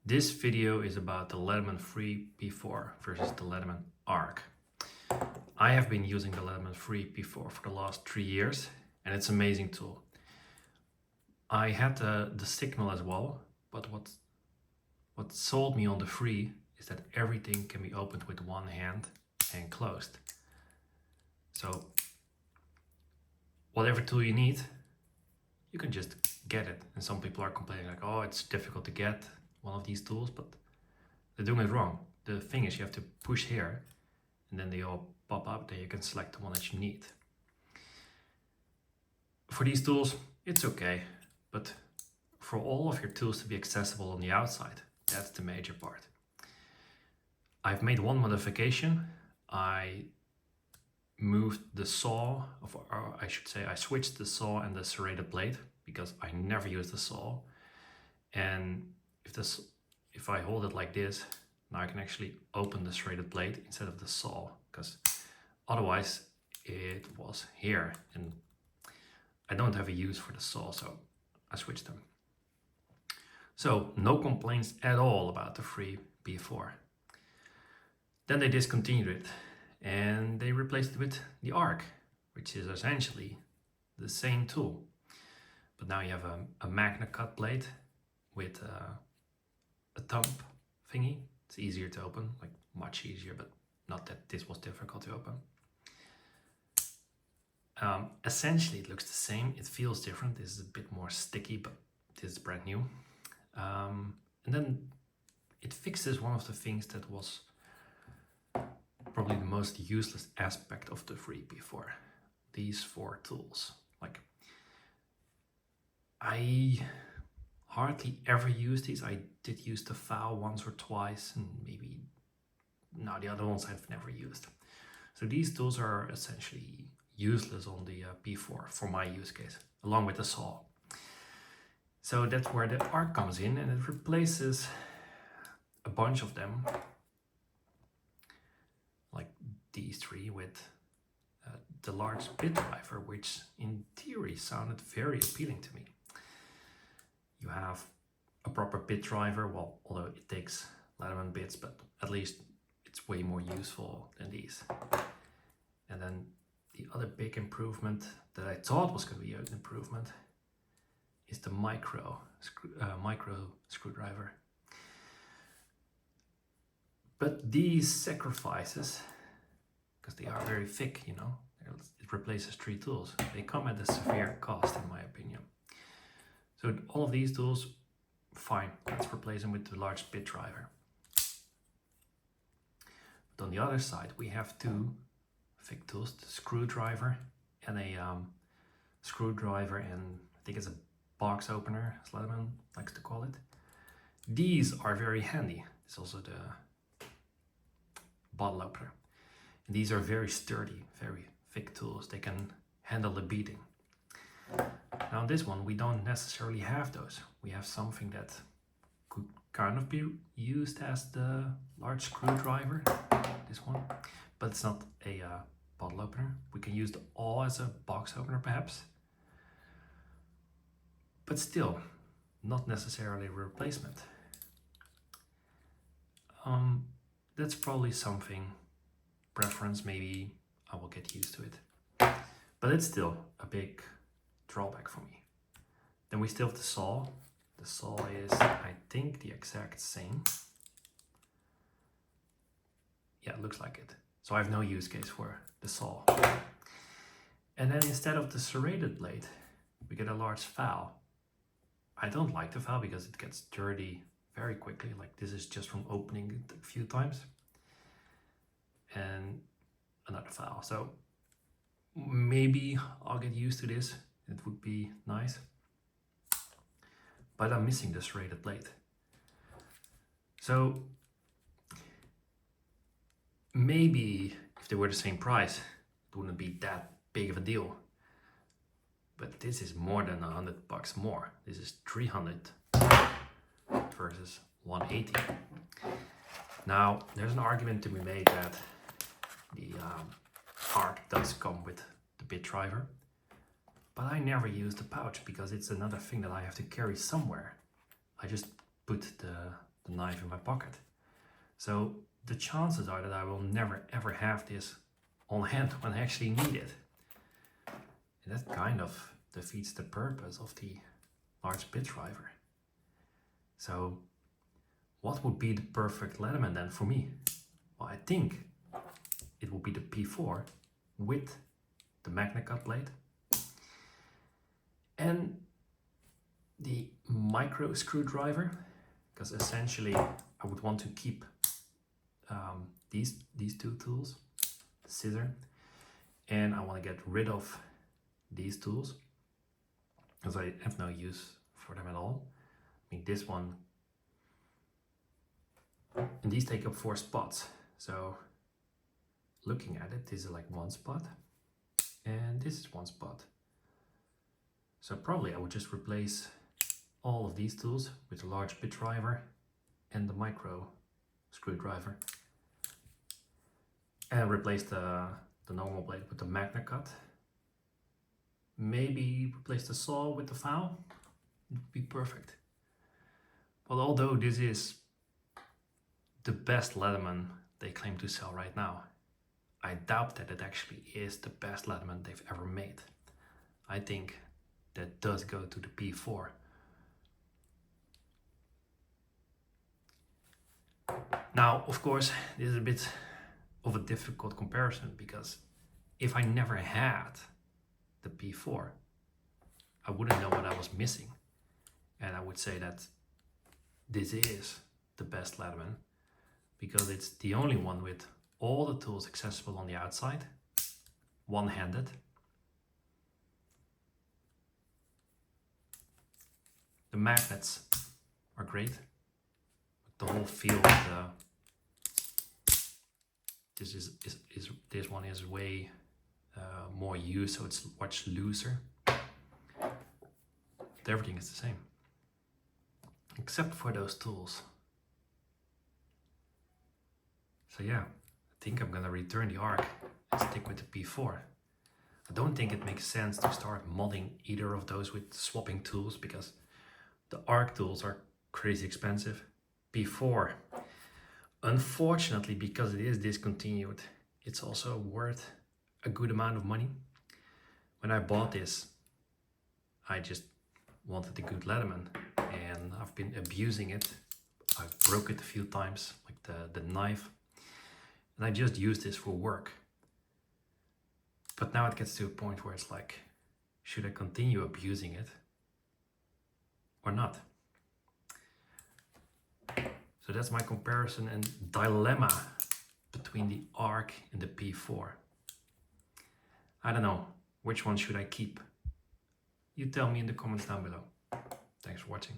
This video is about the Leatherman Free P4 versus the Leatherman ARC. I have been using the Leatherman Free P4 for the last 3 years and it's an amazing tool. I had the Signal as well, but what sold me on the Free is that everything can be opened with one hand and closed. So whatever tool you need, you can just get it. And some people are complaining like, oh, it's difficult to get one of these tools, but they're doing it wrong. The thing is, you have to push here and then they all pop up, then you can select the one that you need. For these tools, it's okay, but for all of your tools to be accessible on the outside, that's the major part. I've made one modification. I moved the saw, or I should say I switched the saw and the serrated blade because I never use the saw. And if I hold it like this, now I can actually open the serrated blade instead of the saw, because otherwise it was here and I don't have a use for the saw, so I switched them. So no complaints at all about the Free P4. Then they discontinued it and they replaced it with the ARC, which is essentially the same tool. But now you have a magna cut blade with a thumb thingy. It's easier to open, like much easier, but not that this was difficult to open. Essentially it looks the same. It feels different. This is a bit more sticky, but this is brand new. And then it fixes one of the things that was probably the most useless aspect of the Free P4. These 4 tools. Like, I hardly ever use these. I did use the file once or twice, and maybe no, the other ones I've never used. So these tools are essentially useless on the P4 for my use case, along with the saw. So that's where the ARC comes in, and it replaces a bunch of them, like these 3, with the large bit driver, which in theory sounded very appealing to me. You have a proper bit driver, well, although it takes Leatherman bits, but at least it's way more useful than these. And then the other big improvement that I thought was going to be an improvement is the micro screwdriver. But these sacrifices, because they are very thick, you know, it replaces 3 tools. They come at a severe cost, in my opinion. So all of these tools, fine, let's replace them with the large bit driver. But on the other side, we have 2 thick tools, the screwdriver and a screwdriver, and I think it's a box opener, as Leatherman likes to call it. These are very handy. It's also the bottle opener. And these are very sturdy, very thick tools. They can handle the beating. Now on this one, we don't necessarily have those. We have something that could kind of be used as the large screwdriver, this one, but it's not a bottle opener. We can use the awl as a box opener perhaps, but still not necessarily a replacement. That's probably something, preference, maybe I will get used to it, but it's still a big drawback for me. Then we still have the saw. The saw is, I think, the exact same. Yeah, it looks like it. So I have no use case for the saw. And then instead of the serrated blade, we get a large file. I don't like the file because it gets dirty very quickly. Like, this is just from opening it a few times. And another file. So maybe I'll get used to this. It would be nice. But I'm missing the serrated blade. So maybe if they were the same price, it wouldn't be that big of a deal. But this is more than $100 more. This is 300 versus 180. Now, there's an argument to be made that the ARC does come with the bit driver, but I never use the pouch because it's another thing that I have to carry somewhere. I just put the the knife in my pocket. So the chances are that I will never ever have this on hand when I actually need it. And that kind of defeats the purpose of the large bit driver. So what would be the perfect Leatherman then for me? Well, I think it would be the P4 with the magnet cut blade and the micro screwdriver, because essentially I would want to keep these two tools, the scissor, and I want to get rid of these tools because I have no use for them at all. I mean, this one, and these take up 4 spots. So looking at it, this is like 1 spot and this is 1 spot. So probably I would just replace all of these tools with the large bit driver and the micro screwdriver, and replace the normal blade with the magnet cut. Maybe replace the saw with the file. It would be perfect. But although this is the best Leatherman they claim to sell right now, I doubt that it actually is the best Leatherman they've ever made. I think that does go to the P4. Now, of course, this is a bit of a difficult comparison because if I never had the P4, I wouldn't know what I was missing. And I would say that this is the best Leatherman because it's the only one with all the tools accessible on the outside, one-handed. The magnets are great. The whole feel of this one is way more used, so it's much looser. But everything is the same, except for those tools. So yeah, I think I'm gonna return the ARC and stick with the P4. I don't think it makes sense to start modding either of those with swapping tools because the ARC tools are crazy expensive. P4, unfortunately, because it is discontinued, it's also worth a good amount of money. When I bought this, I just wanted a good Leatherman and I've been abusing it. I broke it a few times, like the knife, and I just use this for work. But now it gets to a point where it's like, should I continue abusing it or not? So that's my comparison and dilemma between the ARC and the P4. I don't know, which one should I keep? You tell me in the comments down below. Thanks for watching.